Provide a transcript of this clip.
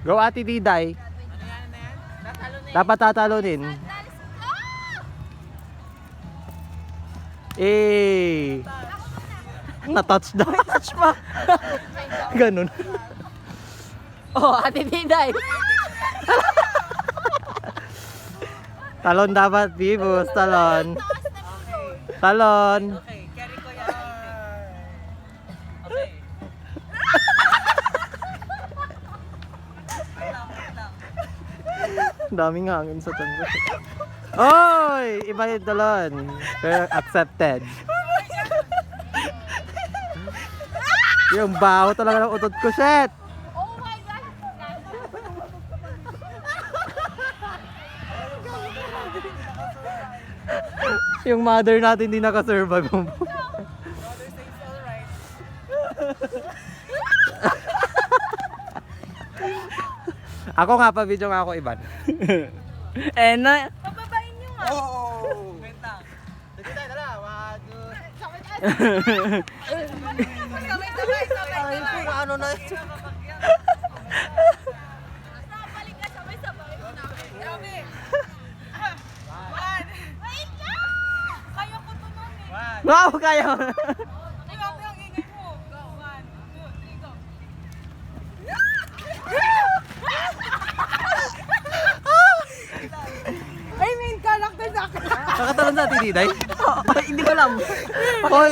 Go Ate Diday. Dapat tatalunin. Eh. Na-touch daw. Touch pa. Ganun. Oh, Ate Diday. Talon dapat, Bibus. Talon. Talon. Okay, carry ko yan. Okay. Wait lang. Daming hangin sa tango. Oy! Iba yung talon. Pero accepted. Yung baho talaga ng utot ko, shit! Oh my God! Yung mother natin di nakasurvive. Mother says alright. Ako nga pa, video nga ako, Iban. Eh na. Pababain nyo nga! Oh! Wait lang. Sige tayo, tala. Wag. Sabay-sabay! Ano na Balik ka, sabay-sabay! Grabe! Wait lang! Kaya ko to nun eh! Wow, kaya. Grabe ang ingay mo! Go! 1, 2, 3, go! Ay, main character sa akin. Nakatalon sa Ate Diday? Hindi ko alam. Hoy,